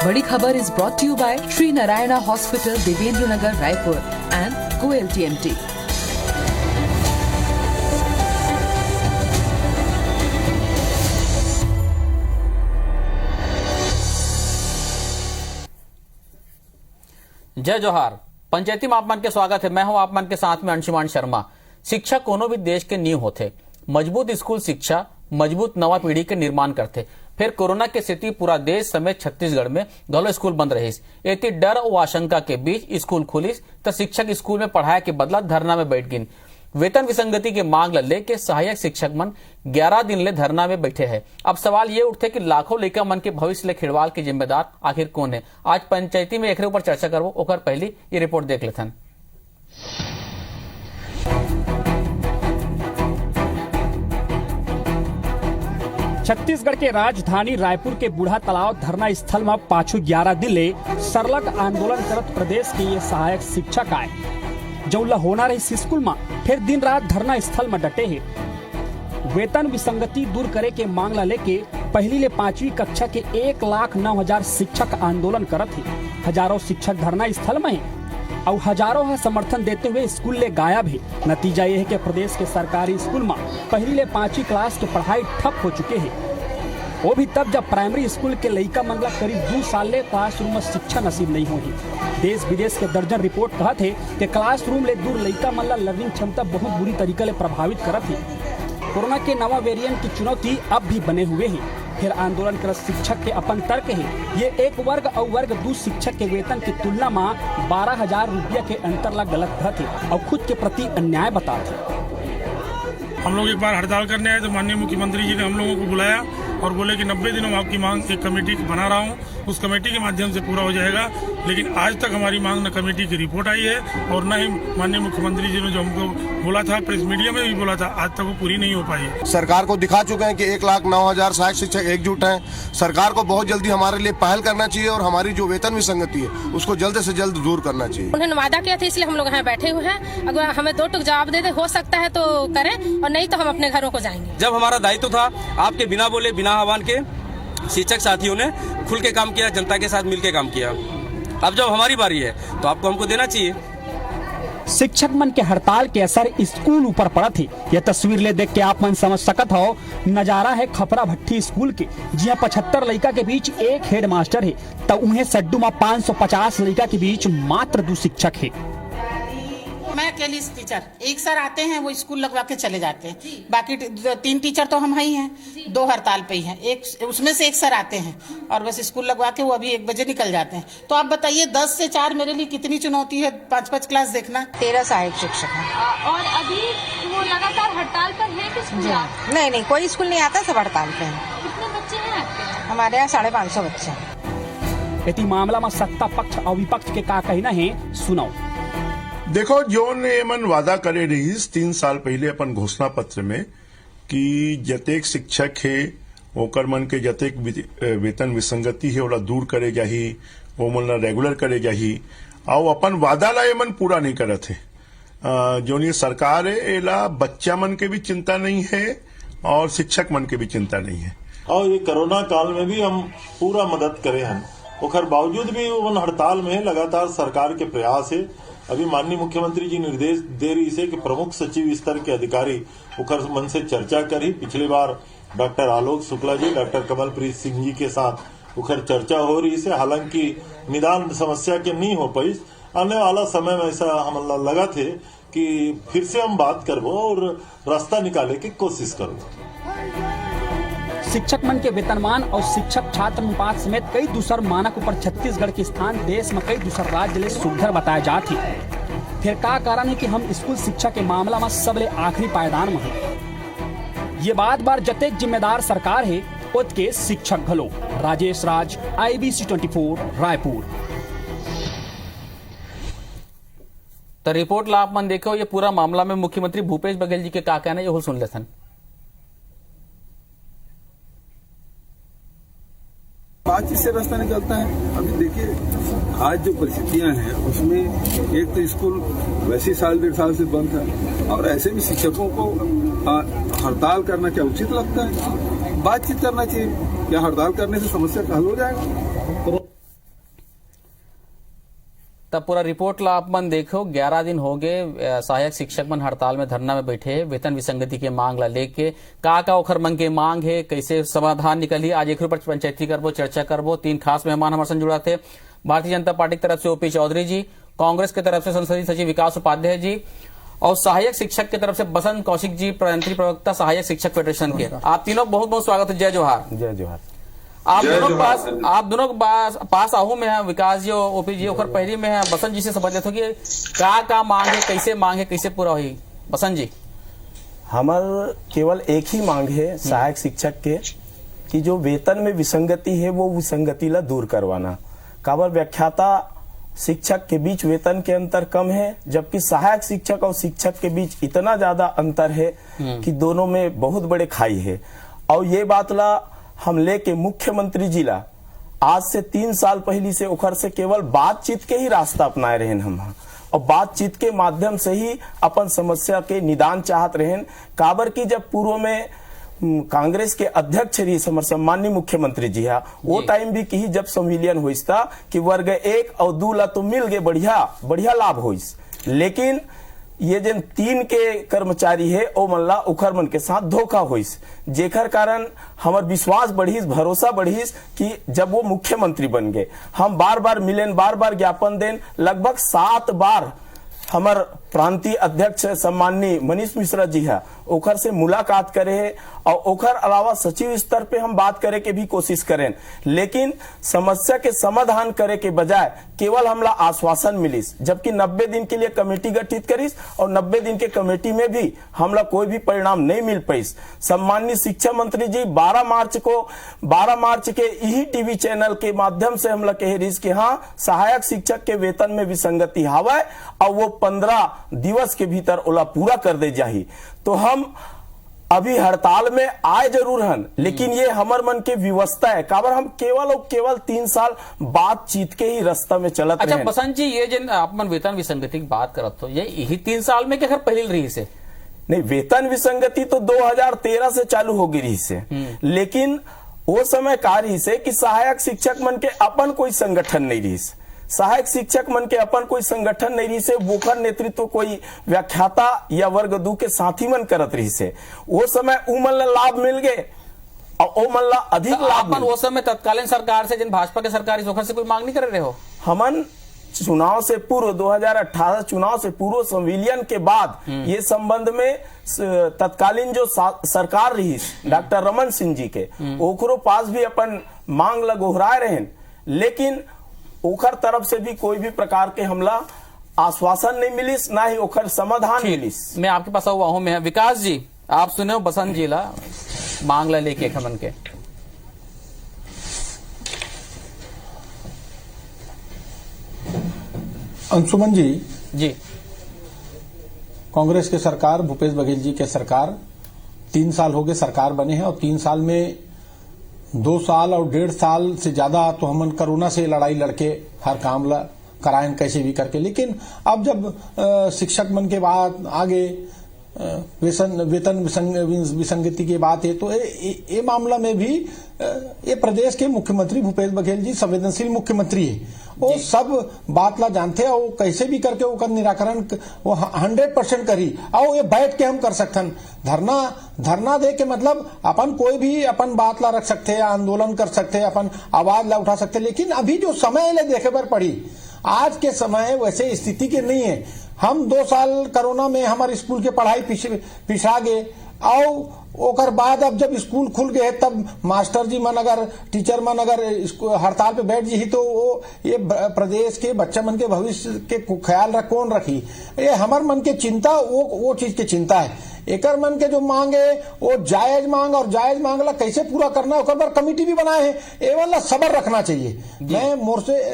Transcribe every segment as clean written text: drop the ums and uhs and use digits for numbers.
बड़ी खबर is brought to you by Shri Narayana hospital, Devendra Nagar, Raipur and Goyal TMT। जय जोहार। पंचायती मापमान के स्वागत है। मैं हूं आपमान के साथ में अंशुमान शर्मा। शिक्षक कोनो भी देश के नींव होते। मजबूत स्कूल शिक्षा मजबूत नवा पीढ़ी के निर्माण करते। फिर कोरोना के स्थिति पूरा देश समेत छत्तीसगढ़ में घलो स्कूल बंद रही। इतनी डर और आशंका के बीच स्कूल खुली तो शिक्षक स्कूल में पढ़ाई के बदला धरना में बैठ गई। वेतन विसंगति के मांग लेके सहायक शिक्षक मन 11 दिन ले धरना में बैठे हैं। अब सवाल ये उठे कि लाखों लड़का मन के भविष्य ले खिड़वाल के जिम्मेदार आखिर कौन है। आज पंचायती में एकरे ऊपर चर्चा करबो। ओकर पहली ये रिपोर्ट देख लेथन। छत्तीसगढ़ के राजधानी रायपुर के बूढ़ा तालाब धरना स्थल में पाछू 11 दिन ले सरलग आंदोलन करत प्रदेश के ये सहायक शिक्षक आए जौला होना रही स्कूल में फिर दिन रात धरना स्थल में डटे हैं। वेतन विसंगति दूर करे के मांग ला लेके पहली ले 5वीं कक्षा के 1,09,000 शिक्षक आंदोलन करत है। हजारों शिक्षक धरना स्थल में है और हजारों है समर्थन देते हुए स्कूल ले गायब है। नतीजा ये है कि प्रदेश के सरकारी स्कूल में पहली ले 5वीं क्लास की पढ़ाई ठप हो चुके हैं। वो भी तब जब प्राइमरी स्कूल के लड़का मंगला करीब 2 साल ले क्लासरूम में शिक्षा नसीब नहीं होगी। देश विदेश के दर्जन रिपोर्ट कहत है कि क्लासरूम ले दूर लड़का मन ला लर्निंग क्षमता बहुत बुरी तरीके ले प्रभावित करत है। कोरोना के नवा वेरिएंट की चुनौती अब भी बने हुए है। फिर आंदोलन कर शिक्षक के अपन तर्क है ये एक वर्ग और वर्ग 2 शिक्षक के वेतन की तुलना में 12,000 रुपया के अंतर ला गलत थे और खुद के प्रति अन्याय बताते। हम लोग एक बार हड़ताल करने आए तो माननीय मुख्यमंत्री जी ने हम लोगों को बुलाया और बोले कि 90 दिनों में आपकी मांग एक कमेटी बना रहा हूं, उस कमेटी के माध्यम से पूरा हो जाएगा। लेकिन आज तक हमारी मांग न कमेटी की रिपोर्ट आई है और न ही माननीय मुख्यमंत्री जी ने जो हमको बोला था, प्रेस मीडिया में भी बोला था, आज तक वो पूरी नहीं हो पाई है। सरकार को दिखा चुके हैं कि 1,09,000 सहायक शिक्षक एकजुट हैं। सरकार को बहुत जल्दी हमारे लिए पहल करना चाहिए और हमारी जो वेतन विसंगति है उसको जल्द से जल्द दूर करना चाहिए। उन्होंने वादा किया था, इसलिए हम लोग यहाँ बैठे हुए हैं। अगर हमें 2 टूक जवाब दे दे, हो सकता है तो करें और नहीं तो हम अपने घरों को जाएंगे। जब हमारा दायित्व था, आपके बिना बोले बिना आह्वान के शिक्षक साथियों ने खुल के काम किया, जनता के साथ मिलकर काम किया। अब जब हमारी बारी है तो आपको हमको देना चाहिए। शिक्षक मन के हड़ताल के असर स्कूल ऊपर पड़ा थी। यह तस्वीर ले देख के आप मन समझ सकत हो। नजारा है खपरा भट्टी स्कूल के, जिहाँ 75 लड़का के बीच एक हेड मास्टर है तो उन्हें सड्डू में 550 लड़का के बीच मात्र 2 शिक्षक है। मैं अकेली टीचर, एक सर आते हैं वो स्कूल लगवा के चले जाते हैं। बाकी 3 टीचर तो हम ही हैं, 2 हड़ताल पे ही हैं। एक उसमें से एक सर आते हैं और बस स्कूल लगवा के वो अभी 1 बजे निकल जाते हैं। तो आप बताइए 10 से 4 मेरे लिए कितनी चुनौती है 5-5 क्लास देखना। 13 सहायक शिक्षक हैं और अभी वो लगातार हड़ताल पर है कि स्कूल? नहीं, कोई स्कूल नहीं आता, सब हड़ताल पे है। कितने बच्चे हैं आपके? हमारे यहाँ 550 बच्चे हैं। यदि मामला में सत्ता पक्ष और विपक्ष के का कहना है, सुनाओ। देखो, जो ने मन वादा करे रही 3 साल पहले अपन घोषणा पत्र में कि जतेक शिक्षक है ओकर मन के जतेक वेतन विसंगति है ओला दूर करे जाही, वो मन ला रेगुलर करे जाही, और अपन वादा ला ये मन पूरा नहीं करत है। जो ये सरकार है एला बच्चा मन के भी चिंता नहीं है और शिक्षक मन के भी चिंता नहीं है। और ये कोरोना काल में भी हम पूरा मदद करे हैं, ओकर बावजूद भी वो हड़ताल में लगातार सरकार के प्रयास है। अभी माननीय मुख्यमंत्री जी निर्देश दे रही है कि प्रमुख सचिव स्तर के अधिकारी उखर मन से चर्चा करी। पिछली बार डॉक्टर आलोक शुक्ला जी, डॉक्टर कमलप्रीत सिंह जी के साथ उखर चर्चा हो रही है। हालांकि निदान समस्या के नहीं हो पाई। आने वाला समय में ऐसा हम लगा थे कि फिर से हम बात करबो और रास्ता निकाले की कोशिश करो। शिक्षक मन के वेतनमान और शिक्षक छात्र अनुपात समेत कई दूसर मानक ऊपर छत्तीसगढ़ के स्थान देश में कई दूसर राज्य ले सुधर बताया जाती। फिर का कारण है कि हम स्कूल शिक्षा के मामला में सबले आखिरी पायदान में है। ये बार जतेक जिम्मेदार सरकार है उतके शिक्षक घलो। राजेश राज, IBC 24 रायपुर। तो रिपोर्ट ला आप मन देखो। ये पूरा मामला में मुख्यमंत्री भूपेश बघेल जी के का कहना है, ये सुन लेथन। बातचीत से रास्ता निकलता है। अभी देखिए आज जो परिस्थितियां हैं उसमें एक तो स्कूल वैसे 1.5 साल से बंद है और ऐसे में शिक्षकों को हड़ताल करना क्या उचित लगता है? बातचीत करना चाहिए। क्या हड़ताल करने से समस्या का हल हो जाएगा? तब पूरा रिपोर्ट ला आप मन देखो 11 दिन हो गए सहायक शिक्षक मन हड़ताल में धरना में बैठे है वेतन विसंगति के मांग ला लेके का ओखर मन के मांग है कैसे समाधान निकली आज एक पर पंचायती करबो चर्चा करबो। 3 खास मेहमान हमारे संग जुड़ा थे भारतीय जनता पार्टी की तरफ से ओपी चौधरी जी, कांग्रेस की तरफ से संसदीय सचिव विकास उपाध्याय जी और सहायक शिक्षक की तरफ से बसंत कौशिक जी, प्रधानमंत्री प्रवक्ता सहायक शिक्षक फेडरेशन के। आप तीनों बहुत बहुत स्वागत है। जय जोहार। जय जोहार। आप दोनों पास आहू में है विकास जी और ओपी जी ओखर पहली में है। बसंत जी से समझ लेते कि का मांग है कैसे पूरा हुई। बसंत जी, हमार केवल एक ही मांग है सहायक शिक्षक के कि जो वेतन में विसंगति है वो विसंगति ला दूर करवाना। काबर व्याख्याता शिक्षक के बीच वेतन के अंतर कम है जबकि सहायक शिक्षक और शिक्षक के बीच इतना ज्यादा अंतर है कि दोनों में बहुत बड़े खाई है। और ये बात ला हम लेके मुख्यमंत्री जी ला आज से 3 साल पहले से ओखर से केवल बातचीत के ही रास्ता अपनाए रहे हम और बातचीत के माध्यम से ही अपन समस्या के निदान चाहत रहे। काबर की जब पूर्व में कांग्रेस के अध्यक्ष रही सम्माननीय मुख्यमंत्री जी हा वो टाइम भी की जब संविलियन हुईस था कि वर्ग 1 और 2 ला तो मिल गए बढ़िया लाभ हुईस, लेकिन ये जिन 3 के कर्मचारी है ओ मल्ला उखर मन के साथ धोखा हुईस जेकर कारण हमार विश्वास बढ़ीस भरोसा बढ़ीस कि जब वो मुख्यमंत्री बन गए हम बार बार मिलेन बार बार ज्ञापन देन लगभग 7 बार हमार प्रांतीय अध्यक्ष सम्माननीय मनीष मिश्रा जी है ओखर से मुलाकात करे है और ओखर अलावा सचिव स्तर पे हम बात करे के भी कोशिश करें, लेकिन समस्या के समाधान करे के बजाय केवल हमला आश्वासन मिलिस जबकि 90 दिन के लिए कमेटी गठित करिस और 90 दिन के कमेटी में भी हमला कोई भी परिणाम नहीं मिल पाइस। सम्माननीय शिक्षा मंत्री जी 12 मार्च के यही टीवी चैनल के माध्यम से हमला कह रही कि हाँ सहायक शिक्षक के वेतन में विसंगति हवा और वो 15 दिवस के भीतर ओला पूरा कर दे जाही। तो हम अभी हड़ताल में आए जरूर हन लेकिन ये हमर मन के व्यवस्था है काबर हम केवल 3 साल बातचीत के ही रास्ता में चलत रहे। अच्छा बसंत जी, ये जिन आप मन वेतन विसंगति की बात करत हो ये यही 3 साल में क्या पहले रही से? नहीं, वेतन विसंगति तो 2013 से चालू हो गई से, लेकिन वो समय का रही से कि सहायक शिक्षक मन के अपन कोई संगठन नहीं रही। सहायक शिक्षक मन के अपन कोई संगठन नहीं रही से, वोकर नेतृत्व कोई व्याख्याता या वर्ग 2 के साथी मन करत रही से। वो समय उमन लाभ मिल गए और ओ मन ला अधिक लाभ। वो समय तत्कालीन सरकार से जिन भाजपा के सरकारी सोखर से कोई मांग नहीं कर रहे हो? हमन चुनाव से पूर्व 2018 चुनाव से पूर्व संविलियन के बाद ये संबंध में तत्कालीन जो सरकार रही डॉक्टर रमन सिंह जी के ओकरो पास भी अपन मांग लगोहराए रहे, लेकिन ओखर तरफ से भी कोई भी प्रकार के हमला आश्वासन नहीं मिलिस ना ही ओखर समाधान मिलिस। मैं आपके पास हुआ हूं। मैं विकास जी, आप सुने हो बसंत जी ला मांग ला लेके खमन के? अंशुमन जी, कांग्रेस के सरकार भूपेश बघेल जी के सरकार 3 साल हो गए सरकार बने हैं और 3 साल में 2 साल और 1.5 साल से ज्यादा तो हमन कोरोना से लड़ाई लड़के हर काम ला करायन कैसे भी करके, लेकिन अब जब शिक्षक मन के बाद आगे वेतन विसंगति की बात है तो ये मामला में भी ये प्रदेश के मुख्यमंत्री भूपेश बघेल जी संवेदनशील मुख्यमंत्री है। वो सब बात ला जानते हैं और कैसे भी करके वो निराकरण वो 100% करी और ये बैठ के हम कर सकते धरना दे के मतलब अपन कोई भी अपन बात ला रख सकते हैं, आंदोलन कर सकते हैं, अपन आवाज ला उठा सकते हैं, लेकिन अभी जो समय ले देखे पर पड़ी आज के समय वैसे स्थिति के नहीं है। हम 2 साल कोरोना में हमारे स्कूल के पढ़ाई पिछड़ा गए और ओकर बाद अब जब स्कूल खुल गए तब मास्टर जी मन अगर टीचर मन अगर हड़ताल पे बैठ जी तो वो ये प्रदेश के बच्चा मन के भविष्य के ख्याल कौन रखी? ये हमार मन के चिंता वो चीज की चिंता है। एकर मन के जो मांग है वो जायज मांग और जायज मांग ला कैसे पूरा करना है पर कमेटी भी बनाए हैं, ये वाला सबर रखना चाहिए।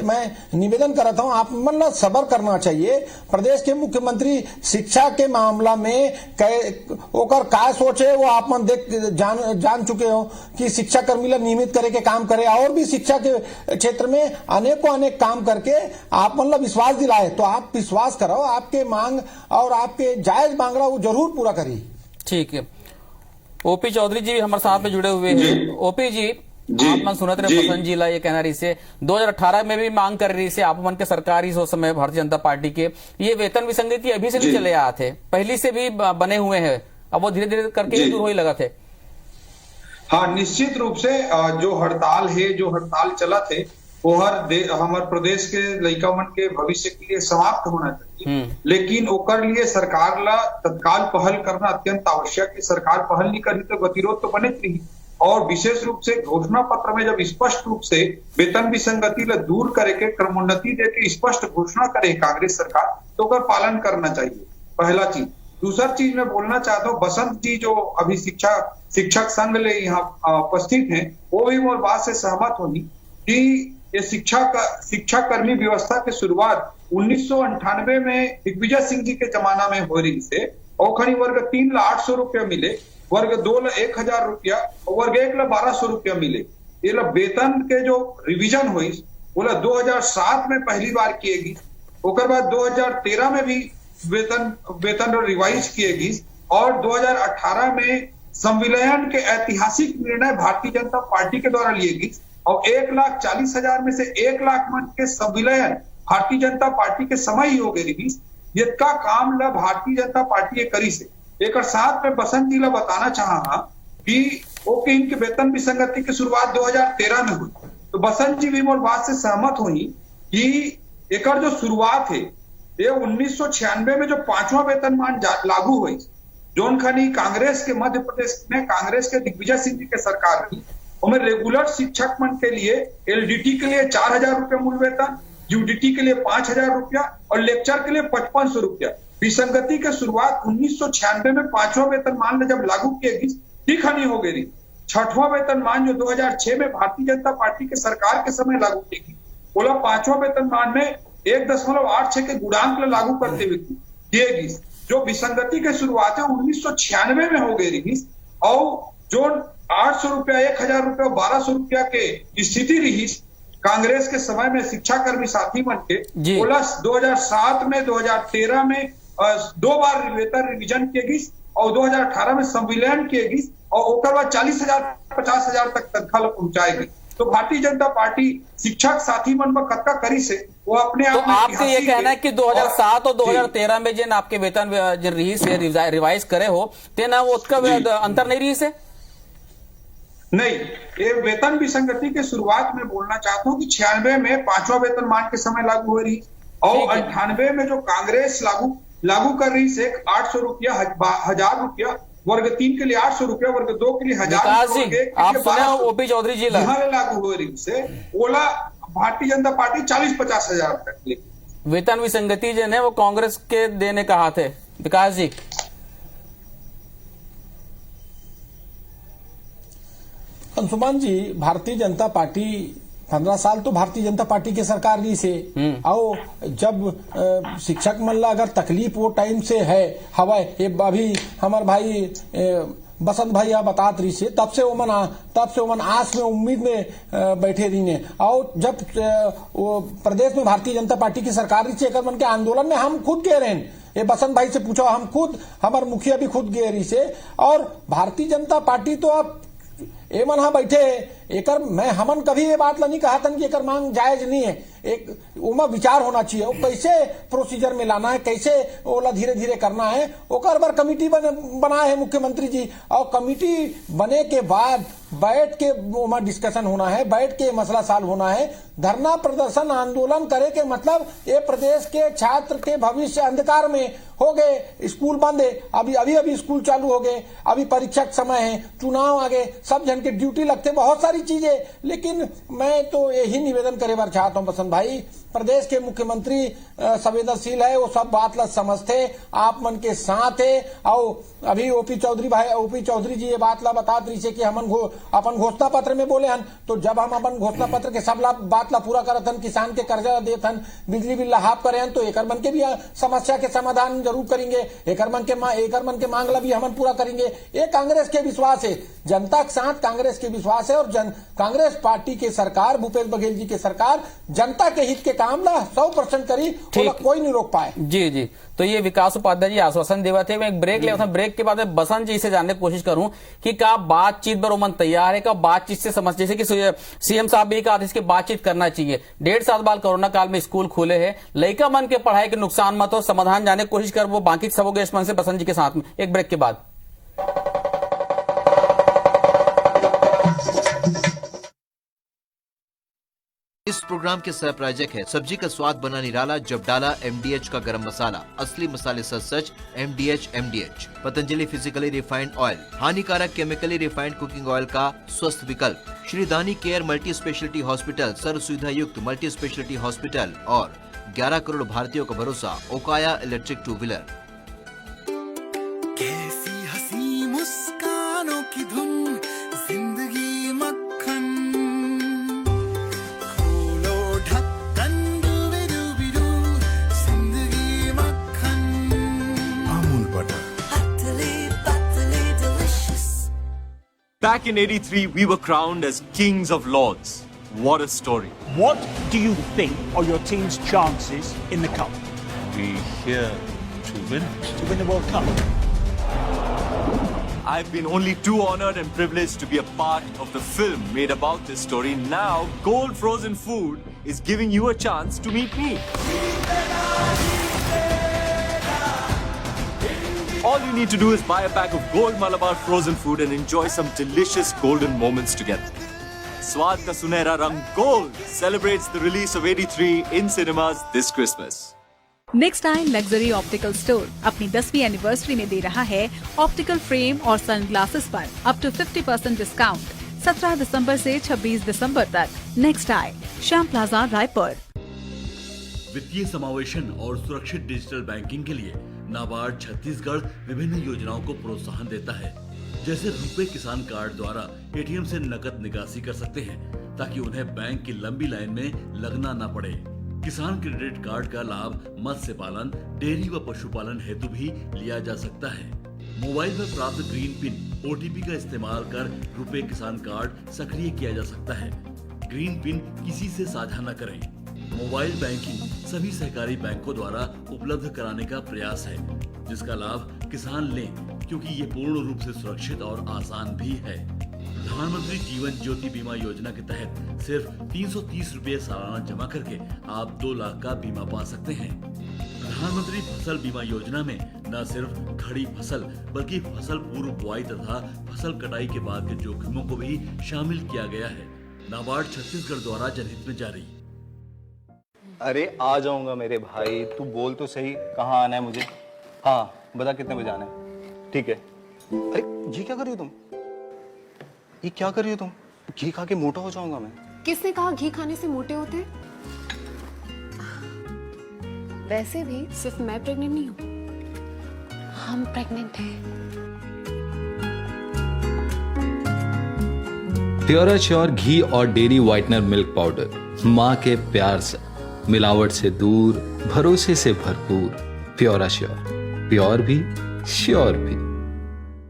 मैं निवेदन करता हूँ आप मन ला सबर करना चाहिए। प्रदेश के मुख्यमंत्री शिक्षा के मामला में ओकर का सोचे वो आप मन जान चुके हो कि शिक्षा कर्मी ला नियमित करे के काम करे और भी शिक्षा के क्षेत्र में अनेक काम करके आप मन ला विश्वास दिलाए, तो आप विश्वास करो आपके मांग और आपके जायज मांग ला वो जरूर पूरा करिए। ठीक है। ओपी चौधरी जी हमारे साथ में जुड़े हुए हैं। ओपी जी, आप मन सुनत रहे बसंत जी ला ये कहना रही से 2018 में भी मांग कर रही से आप मन के सरकार ही उस समय भारतीय जनता पार्टी के ये वेतन विसंगति अभी से नहीं चले आते, पहले से भी बने हुए हैं, अब वो धीरे धीरे करके दूर हो ही लगा थे। हाँ, निश्चित रूप से जो हड़ताल है, जो हड़ताल चला थे वो हमारे प्रदेश के लड़का मन के भविष्य के लिए समाप्त होना चाहिए, लेकिन ओकर लिए सरकार ला तत्काल पहल करना अत्यंत आवश्यक है। सरकार पहल नहीं करी तो गतिरोध तो बने रही, और विशेष रूप से घोषणा पत्र में जब स्पष्ट रूप से वेतन विसंगति ला दूर करे के क्रमोन्नति दे के स्पष्ट घोषणा करे कांग्रेस सरकार, तो ओकर पालन करना चाहिए, पहला चीज। दूसरा चीज मैं बोलना चाहता हूँ, बसंत जी जो अभी शिक्षक संघ ले यहाँ उपस्थित हैं, वो भी मोर बात से सहमत होनी कि ये शिक्षा कर्मी व्यवस्था की शुरुआत 1998 में दिग्विजय सिंह जी के जमाना में हो रही से, और खड़ी वर्ग 3 ला 800 रुपया मिले, वर्ग 2 ला 1000 रुपया और वर्ग 1 ला 1200 रुपया मिले। ये ला वेतन के जो रिवीजन हुई बोला 2007 में पहली बार किएगी, ओकर बाद 2013 में भी वेतन रिवाइज किएगी, और 2018 में संविलियन के ऐतिहासिक निर्णय भारतीय जनता पार्टी के द्वारा लिए गई, और 1,40,000 में से 1 लाख मन के संविलियन भारतीय जनता पार्टी के समय ही हो गई। ये का काम ला भारतीय जनता पार्टी करी से। एक साथ में बसंत जी ला बताना चाहा कि ओके इनके वेतन विसंगति की शुरुआत 2013 में हुई, तो बसंत जी भी मोर बात से सहमत हुई कि एक जो शुरुआत है ये 1996 में जो 5वां वेतनमान लागू हुई, जोन खनी कांग्रेस के मध्य प्रदेश में कांग्रेस के दिग्विजय सिंह जी के सरकार की, उनमें रेगुलर शिक्षक मन के लिए एलडीटी के लिए 4000 रुपया मूल वेतन, यूडीटी के लिए 5000 रुपया और लेक्चर के लिए 5500 रुपया। विसंगति की शुरुआत 1996 में 5वां वेतनमान जब लागू किए गई, ठीक नहीं हो गई। 6वां वेतनमान जो 2006 में भारतीय जनता पार्टी के सरकार के समय लागू की गई, बोला 5वां वेतनमान में 1.86 के गुणांक लागू करते हुए किए गई। जो विसंगति की शुरुआत है 1996 में हो गई, और जो 800 रुपया 1000 रुपया 1200 रुपया के स्थिति रही कांग्रेस के समय में शिक्षा कर्मी साथी मन के, बोला 2007 में 2013 में 2 बार वेतन रिविजन किए गई, और 2018 में संविलियन किए गई, और ओकर बाद 40,000 50,000 तक तनख्वाह पहुंचाएगी। तो भारतीय जनता पार्टी शिक्षक साथी मन में कत्का करी से वो अपने आप तो आपसे ये कहना है कि 2007 और 2013 में जिन आपके वेतन जिन रही से रिवाइज करे हो तेना वो उसका अंतर नहीं रही से? नहीं, ये वेतन विसंगति के शुरुआत में बोलना चाहता हूँ कि 96 में 5वां वेतनमान के समय लागू हो रही, और 98 में जो कांग्रेस लागू कर रही से 800 रुपया 1000 रुपया, वर्ग 3 के लिए 800 रुपया, वर्ग 2 के लिए 1000, आप सुने ओपी चौधरी जी लागू हो रही से ओला भारतीय जनता पार्टी 40-50 हजार तक ले। वेतन विसंगति जो है वो कांग्रेस के देने का हाथ है। विकास जी, अंशुमान जी, भारतीय जनता पार्टी 15 साल तो भारतीय जनता पार्टी के सरकार रही से, और जब शिक्षक मन ला अगर तकलीफ वो टाइम से है हवा, ये अभी हमारे भाई बसंत भाई आप बतात रही से, तब से ओमन आस में उम्मीद में बैठे रही ने। और जब वो प्रदेश में भारतीय जनता पार्टी की सरकार रही से, मन के आंदोलन में हम खुद गए रहे, ये बसंत भाई से पूछो, हम खुद हमारे मुखिया भी खुद गए रही से, और भारतीय जनता पार्टी तो अब ए मन हाँ बैठे एकर मैं हमन कभी ये बात नहीं कहा था कि एकर मांग जायज नहीं है, एक उमा विचार होना चाहिए, वो कैसे प्रोसीजर में लाना है, कैसे ओला धीरे धीरे करना है, ओकर बार कमिटी बना है मुख्यमंत्री जी, और कमिटी बने के बाद बैठ के उमा डिस्कशन होना है, बैठ के मसला सॉल्व होना है। धरना प्रदर्शन आंदोलन करे के मतलब ये प्रदेश के छात्र के भविष्य अंधकार में हो गए, स्कूल बंद है, अभी स्कूल चालू हो गए, अभी परीक्षा के समय है, चुनाव आगे, सब जन के ड्यूटी लगते, बहुत सारी चीजें। लेकिन मैं तो यही निवेदन करे बार चाहता हूँ बसंत भाई, प्रदेश के मुख्यमंत्री संवेदनशील है, वो सब बात ला समझते, आप मन के साथ है। और अभी ओपी चौधरी जी ये बात ला बता रही है कि हम अपन घोषणा पत्र में बोले हन, तो जब हम अपन घोषणा पत्र के सब बात ला पूरा करत हन, किसान के कर्जा देत हन, बिजली बिल हाफ करे हन, तो एकर मन के भी समस्या के समाधान जरूर करेंगे, एकर मन के मांग ला भी हम पूरा करेंगे। ये कांग्रेस के विश्वास है, जनता के साथ कांग्रेस के विश्वास है, और कांग्रेस पार्टी के सरकार, भूपेश बघेल जी के सरकार जनता जनता के हित के काम ला 100% करी, कोई नहीं रोक पाए। जी जी, तो ये विकास उपाध्याय जी आश्वासन देवा थे। मैं एक ब्रेक ले, ब्रेक के बाद बसंत जी से जानने की कोशिश करूं कि क्या बातचीत पर ओमन तैयार है, क्या बातचीत से समझ, जैसे कि सीएम साहब भी कहा इसकी बातचीत करना चाहिए। 1.5 साल बाद कोरोना काल में स्कूल खुले हैं, लड़का मन के पढ़ाई के नुकसान मत हो, समाधान जाने की कोशिश कर, वो बाकी सब गेस्ट मन से बसंत जी के साथ में एक ब्रेक के बाद। इस प्रोग्राम के सह प्रायोजक है सब्जी का स्वाद बना निराला जब डाला MDH का गरम मसाला, असली मसाले सच MDH। Patanjali physically refined oil, हानिकारक केमिकली रिफाइंड कुकिंग ऑयल का स्वस्थ विकल्प। श्री दानी केयर मल्टी स्पेशलिटी हॉस्पिटल, सर्व सुविधा युक्त मल्टी स्पेशलिटी हॉस्पिटल और 11 करोड़ भारतीयों का भरोसा ओकाया इलेक्ट्रिक 2 व्हीलर। कैसी हंसी मुस्कानों की धुन, जिंदगी मक्खन, खोलो ढक्कन डूबी जिंदगी मक्खन, अमूल बटर, पतले delicious। Back in '83, we were crowned as kings of lords. What a story. What do you think are your team's chances in the cup? We're here to win. To win the World Cup? I've been only too honored and privileged to be a part of the film made about this story. Now, Gold Frozen Food is giving you a chance to meet me. All you need to do is buy a pack of Gold Malabar Frozen Food and enjoy some delicious golden moments together. Swad ka sunehra rang Gold celebrates the release of 83 in cinemas this Christmas. Next time luxury optical store अपनी 10वीं anniversary में दे रहा है optical frame और sunglasses पर up to 50% discount 17 दिसंबर से 26 दिसंबर तक। Next I Shyam plaza Raipur. वित्तीय समावेशन और सुरक्षित डिजिटल बैंकिंग के लिए नाबार्ड छत्तीसगढ़ विभिन्न योजनाओं को प्रोत्साहन देता है, जैसे रुपए किसान कार्ड द्वारा ATM से नकद निकासी कर सकते हैं ताकि उन्हें बैंक की लंबी लाइन में लगना न पड़े। किसान क्रेडिट कार्ड का लाभ मत्स्य पालन, डेयरी व पशुपालन हेतु भी लिया जा सकता है। मोबाइल पर प्राप्त ग्रीन पिन OTP का इस्तेमाल कर रुपए किसान कार्ड सक्रिय किया जा सकता है। ग्रीन पिन किसी से साझा न करें। मोबाइल बैंकिंग सभी सहकारी बैंकों द्वारा उपलब्ध कराने का प्रयास है, जिसका लाभ किसान लें क्योंकि ये पूर्ण रूप से सुरक्षित और आसान भी है। प्रधानमंत्री जीवन ज्योति बीमा योजना के तहत सिर्फ 330 रुपए सालाना जमा करके आप 2 लाख का बीमा पा सकते हैं। प्रधानमंत्री फसल बीमा योजना में न सिर्फ खड़ी फसल बल्कि फसल पूर्व बुआई तथा फसल कटाई के बाद के जोखिमों को भी शामिल किया गया है। नाबार्ड छत्तीसगढ़ द्वारा जनहित में जारी। अरे आ जाऊंगा मेरे भाई, तू बोल तो सही कहाँ आना है मुझे। हाँ बता कितने बजे आना है। ठीक है। अरे जी क्या कर रही हो तुम? ये क्या कर रही हो तुम? घी खा के मोटा हो जाऊंगा मैं। किसने कहा घी खाने से मोटे होते? वैसे भी सिर्फ मैं प्रेग्नेंट नहीं हूँ, हम प्रेग्नेंट हैं। प्योराश्योर घी और डेयरी व्हाइटनर मिल्क पाउडर, माँ के प्यार से, मिलावट से दूर, भरोसे से भरपूर। प्योराश्योर, प्योर भी श्योर भी।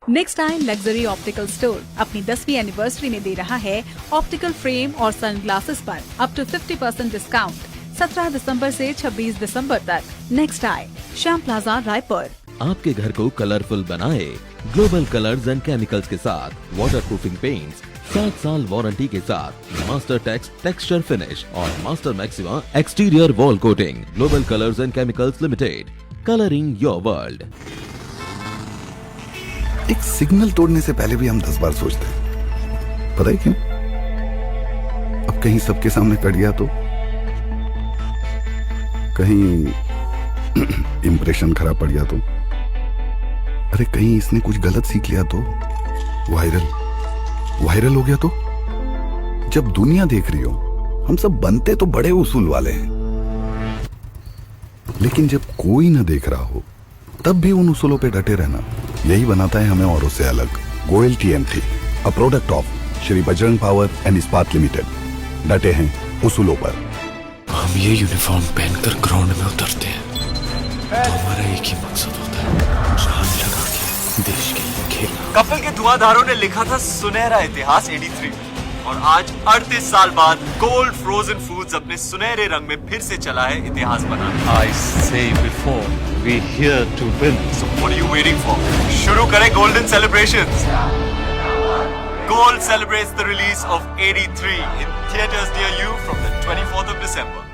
Next time luxury optical store अपनी 10वीं एनिवर्सरी में दे रहा है ऑप्टिकल फ्रेम और सनग्लासेस पर अप टू 50% डिस्काउंट 17 दिसंबर से 26 दिसंबर तक। Next I Shyam plaza Raipur. आपके घर को कलरफुल बनाए ग्लोबल कलर्स एंड केमिकल्स के साथ वाटर प्रूफिंग पेंट्स, 7 साल वारंटी के साथ मास्टर टेक्स टेक्सचर फिनिश और master maxima exterior wall coating. Global colours and chemicals limited, colouring your world. एक सिग्नल तोड़ने से पहले भी हम 10 बार सोचते हैं, पता है क्यों? अब कहीं सबके सामने कट गया तो, कहीं इंप्रेशन खराब पड़ गया तो, अरे कहीं इसने कुछ गलत सीख लिया तो, वायरल हो गया तो। जब दुनिया देख रही हो, हम सब बनते तो बड़े उसूल वाले हैं, लेकिन जब कोई ना देख रहा हो तब भी उन उसूलों पे डटे रहना, यही बनाता है हमें औरों से अलग। Goyal TMT, a product of Shri Bajrang power and इस्पात लिमिटेड। डटे हैं उसूलों पर। हम ये यूनिफॉर्म पहनकर ग्राउंड में उतरते हैं तो हमारा एक ही मकसद होता है, जान लगा के देश के लिए खेलना। कपिल के धुआंधारों ने लिखा था सुनहरा इतिहास 83। और आज 38 साल बाद गोल्ड फ्रोजन फूड्स अपने सुनहरे रंग में फिर से चला है इतिहास बनाने। I say before, we're here to win. So what are you waiting for? शुरू करें golden celebrations. Gold celebrates the release of 83 in theaters near you from the 24th of December.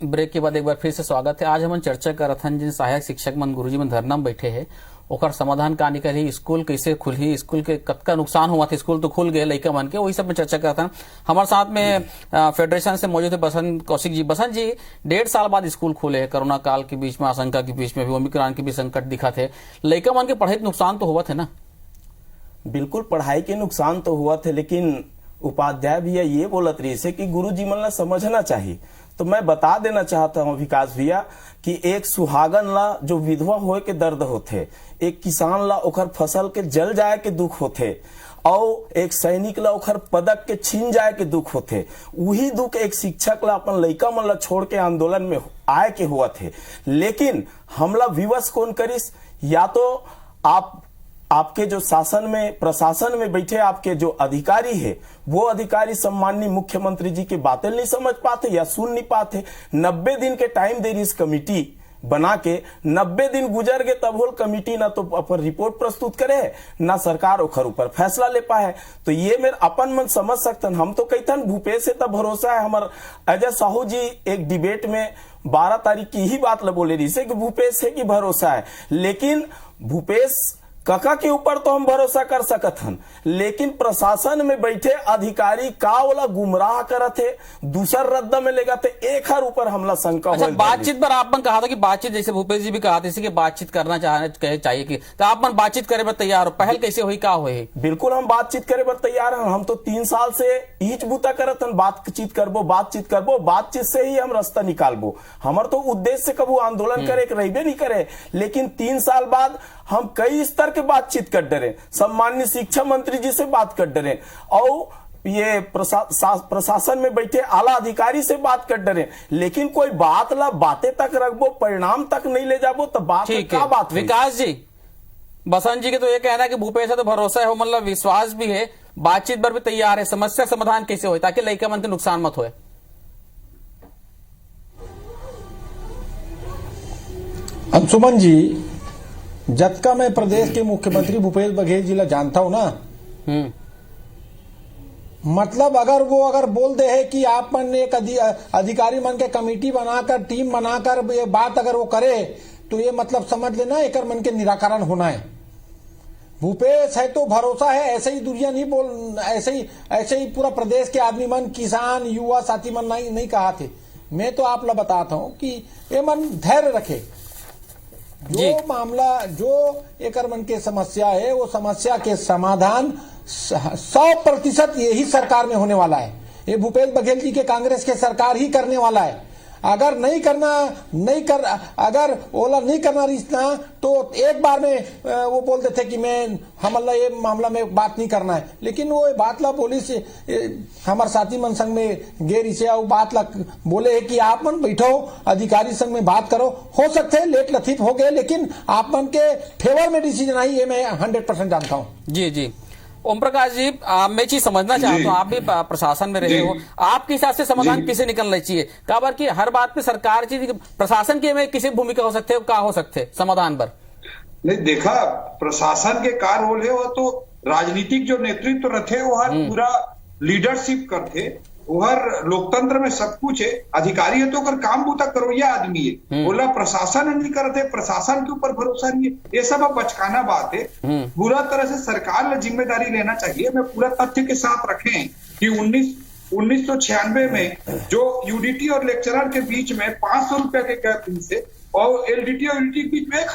Break के बाद एक बार फिर से स्वागत है। आज हम चर्चा करत हन जिन सहायक शिक्षक मन गुरुजी मन धरना में बैठे हैं ओकर समाधान का निकली स्कूल कैसे खुली, स्कूल के कतका नुकसान हुआ था, स्कूल तो खुल गए लड़का मन के, वही सब में चर्चा करता हूँ। हमारे साथ में फेडरेशन से मौजूद है बसंत कौशिक जी। बसंत जी, 1.5 साल बाद स्कूल खुले हैं, कोरोना काल के बीच में, आशंका के बीच में भी, ओमिक्रॉन के भी संकट दिखा थे, लड़का मन के पढ़ाई नुकसान तो हुआ थे ना? बिल्कुल पढ़ाई के नुकसान तो हुआ थे, लेकिन उपाध्याय भैया ये बोलत रही से कि गुरुजी मन ला समझना चाहिए। तो मैं बता देना चाहता हूँ विकास भैया कि एक सुहागन ला जो विधवा होए के दर्द होते, एक किसान ला ओखर फसल के जल जाए के दुख होते, और एक सैनिक ला ओखर पदक के छीन जाए के दुख होते, वही दुख एक शिक्षक ला अपन लड़का मन ला छोड़ के आंदोलन में आए के हुआ थे। लेकिन हमला विवश कौन करिस? या तो आपके जो शासन में, प्रशासन में बैठे आपके जो अधिकारी है, वो अधिकारी सम्माननीय मुख्यमंत्री जी की बातें नहीं समझ पाते या सुन नहीं पाते। 90 दिन के टाइम दे रही इस कमेटी बना के, 90 दिन गुजर गए तब होल कमेटी ना तो अपन रिपोर्ट प्रस्तुत करे ना सरकार ओखर ऊपर फैसला ले पाए। तो ये मेरे अपन मन समझ सकतन। हम तो कहतन भूपेश से तब भरोसा है। हमार अजय साहू जी एक डिबेट में 12 तारीख की ही बात बोले रही से कि भूपेश है कि भरोसा है, लेकिन भूपेश काका के ऊपर तो हम भरोसा कर सकत हन, लेकिन प्रशासन में बैठे अधिकारी का वाला गुमराह करत है, दूसर रद्द में लेगा थे, एक हर ऊपर हमला शंका। अच्छा, बातचीत पर आपने कहा था कि बातचीत, जैसे भूपेश जी भी कहा था कि बातचीत करना चाहिए कि तो आप मन बातचीत करे पर तैयार हो, पहल कैसे हुई, क्या हुई? बिल्कुल हम बातचीत करे पर तैयार हैं। हम तो 3 साल से ईच बूता करत हन, बातचीत करबो, बातचीत से ही हम रास्ता निकालबो। हमार तो उद्देश्य कबू आंदोलन करे रहबे नहीं करे, लेकिन 3 साल बाद हम कई स्तर के बातचीत कर डरे, सम्माननीय शिक्षा मंत्री जी से बात कर डरे, और ये प्रशासन में बैठे आला अधिकारी से बात कर डरे, लेकिन कोई बात ला बातें तक रखबो, परिणाम तक नहीं ले जाबो तो बात क्या बात? विकास जी, बसंत जी के तो ये कहना है कि भूपेश है तो भरोसा है, मतलब विश्वास भी है, बातचीत पर भी तैयार है, समस्या समाधान कैसे हो ताकि लड़का मन के नुकसान मत हो? अंशुमन जी, जबका मैं प्रदेश के मुख्यमंत्री भूपेश बघेल जी ला जानता हूं ना, मतलब अगर बोल दे है कि आप मन एक अधिकारी मन के कमेटी बनाकर, टीम बनाकर ये बात अगर वो करे, तो ये मतलब समझ लेना एक मन के निराकरण होना है। भूपेश है तो भरोसा है, ऐसे ही दुनिया नहीं बोल, ऐसे ही पूरा प्रदेश के आदमी मन, किसान, युवा साथी मन नहीं कहा थे। मैं तो आप ला बताता हूं कि ये मन धैर्य रखे, जो मामला, जो एक मन के समस्या है, वो समस्या के समाधान 100% यही सरकार में होने वाला है। ये भूपेश बघेल जी के कांग्रेस के सरकार ही करने वाला है। अगर अगर ओला नहीं करना रिश्ता तो एक बार में वो बोलते थे कि हमला ये मामला में बात नहीं करना है, लेकिन वो बात ला बोली से हमारे साथी मन संग में गैर इसे बात ला बोले है कि आप मन बैठो, अधिकारी संग में बात करो। हो सकते है लेट लतीफ हो गए, लेकिन आप मन के फेवर में डिसीजन आई, ये मैं 100% जानता हूँ। जी ओम प्रकाश जी, मैं चीज समझना चाहता हूँ, आप भी प्रशासन में रहे हो, आपके हिसाब से समाधान किसे निकलना चाहिए? काबर की हर बात पे सरकार चीज, प्रशासन की में किसी भूमिका हो सकते है, क्या हो सकते समाधान पर? नहीं, देखा प्रशासन के कार्य होले हो तो राजनीतिक जो नेतृत्व रखे वो हर पूरा लीडरशिप करते, वो हर लोकतंत्र में सब कुछ है। अधिकारी है तो अगर काम बूता करो, यह आदमी है बोला प्रशासन नहीं करते, प्रशासन के ऊपर भरोसा नहीं है, ये सब बचकाना बात है। पूरा तरह से सरकार ने जिम्मेदारी लेना चाहिए। मैं पूरा तथ्य के साथ रखें कि 1996 में जो यूडीटी और लेक्चरर के बीच में 500 रुपए के गैप फीस है, और एलडीटी और यूडीटी के बीच में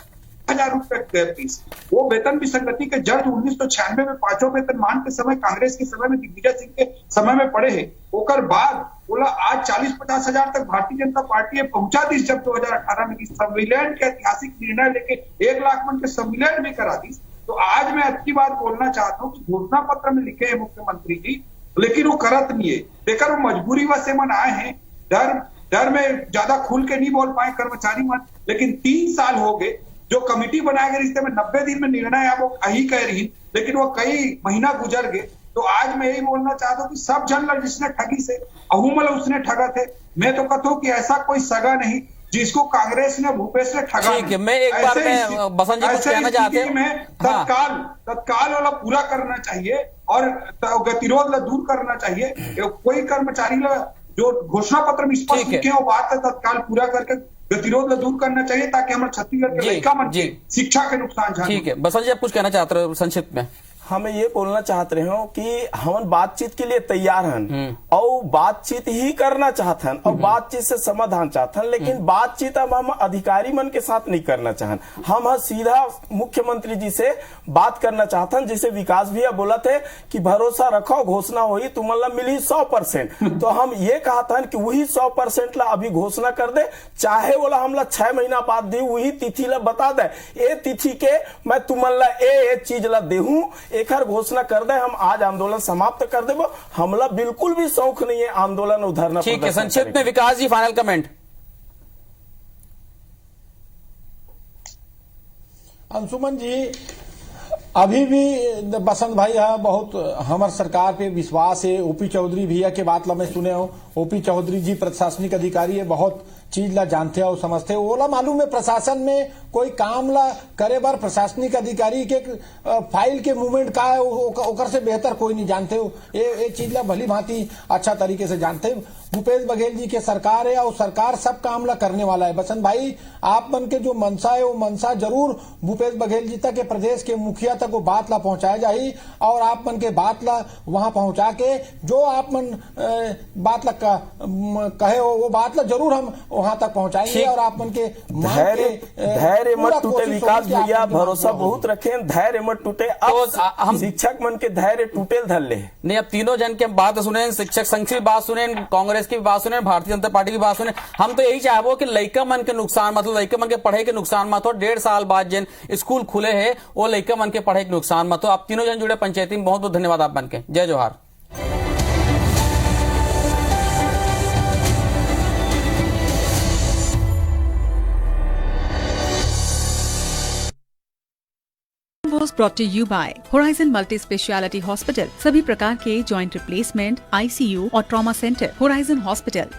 1000 रुपए गैप फीस, वो वेतन विसंगति के जज 1996 में 5 वेतनमान के समय, कांग्रेस के समय में, दिग्विजय सिंह के समय में पड़े हैं। ओकर बाद बोला आज 40-50 हजार तक भारतीय जनता पार्टी पहुंचा दी, जब 2018 में संविलियन के ऐतिहासिक निर्णय लेके 1 लाख मन के संविलियन भी करा दी। तो आज मैं अच्छी बात बोलना चाहता हूँ कि घोषणा पत्र में लिखे हैं मुख्यमंत्री जी, लेकिन वो करत नहीं है। देखकर वो मजबूरी वश मन आए हैं, डर में ज्यादा खुल के नहीं बोल पाए कर्मचारी मन, लेकिन 3 साल हो गए, जो कमेटी बनाए गए रिश्ते में 90 दिन में निर्णय है वो कही कह रही, लेकिन वो कई महीना गुजर गए। तो आज मैं यही बोलना चाहता हूँ कि सब जन जिसने ठगी से अहूमल उसने ठगा थे। मैं तो कहता हूँ कि ऐसा कोई सगा नहीं जिसको कांग्रेस ने भूपेश ने ठगा। ठीक है, मैं एक बार में बसंत जी कुछ कहना चाहते हैं। में तत्काल वाला पूरा करना चाहिए और गतिरोध ला दूर करना चाहिए। कोई कर्मचारी ला जो घोषणा पत्र में स्पष्ट लिखे वो बात है तत्काल पूरा करके गतिरोध ला दूर करना चाहिए ताकि हमारे छत्तीसगढ़ के लड़का मन शिक्षा के नुकसान। ठीक है, बसंत जी आप कुछ कहना चाहते हो संक्षिप्त में? हमें ये बोलना चाहते रहे हो कि हम बातचीत के लिए तैयार हैं और बातचीत ही करना चाहते हैं और बातचीत से समाधान चाहते हैं, लेकिन बातचीत अब हम अधिकारी मन के साथ नहीं करना चाहते। हम सीधा मुख्यमंत्री जी से बात करना चाहते हैं, जिसे विकास भैया बोला थे कि भरोसा रखो घोषणा हुई तुम्हारा मिली 100%। तो हम ये कहते हैं कि वही 100% ला अभी घोषणा कर दे, चाहे बोला हमला 6 महीना बाद दी वही तिथि ला बता दे, ये तिथि के मैं तुम्हारा ये चीज ला देहूं एक घोषणा कर दे। हम आज आंदोलन समाप्त कर दे। हमला बिल्कुल भी शौक नहीं है आंदोलन उधरना। ठीक है, संक्षिप्त में विकास जी फाइनल कमेंट। अंशुमन जी, अभी भी बसंत भाई है बहुत हमार सरकार पे विश्वास है। ओपी चौधरी भैया के बात ला मैं सुने हो, ओपी चौधरी जी प्रशासनिक अधिकारी है, बहुत चीज ला जानते हो समझते हो। ओला मालूम है प्रशासन में कोई काम ला करे बार प्रशासनिक अधिकारी के फाइल के मूवमेंट का है ओकर से बेहतर कोई नहीं जानते हो। ये चीज ला भली भांति अच्छा तरीके से जानते हो। भूपेश बघेल जी के सरकार है और सरकार सब काम ला करने वाला है। बसंत भाई, आप मन के जो मनसा है वो मनसा जरूर भूपेश बघेल जी तक प्रदेश के मुखिया तक वो बात ला पहुंचाया जाये और आप मन के बात ला वहां पहुंचा के जो आप मन बात ला कहे हो वो बात ला जरूर हम वहां तक पहुंचाएंगे और आप मन के धैर्य मत टूटे। विकास भैया भरोसा बहुत रखे, धैर्य मत टूटे। अब हम शिक्षक मन के धैर्य टूटे धर ले नहीं। अब तीनों जन की बात सुने, शिक्षक संघ की बात सुने, कांग्रेस की बात सुने, भारतीय जनता पार्टी की बात सुने। हम तो यही चाहबो कि लइका मन के नुकसान मतलब लइका मन के पढ़ाई के नुकसान मत हो। 1.5 साल बाद जिन स्कूल खुले हैं वो लइका मन के पढ़ाई के नुकसान मत हो। आप तीनों जन जुड़े पंचायती में बहुत बहुत धन्यवाद आप मन के। जय जोहार। was brought to you by Horizon Multi Speciality Hospital। सभी प्रकार के जॉइंट रिप्लेसमेंट, ICU और ट्रॉमा सेंटर होराइजन हॉस्पिटल।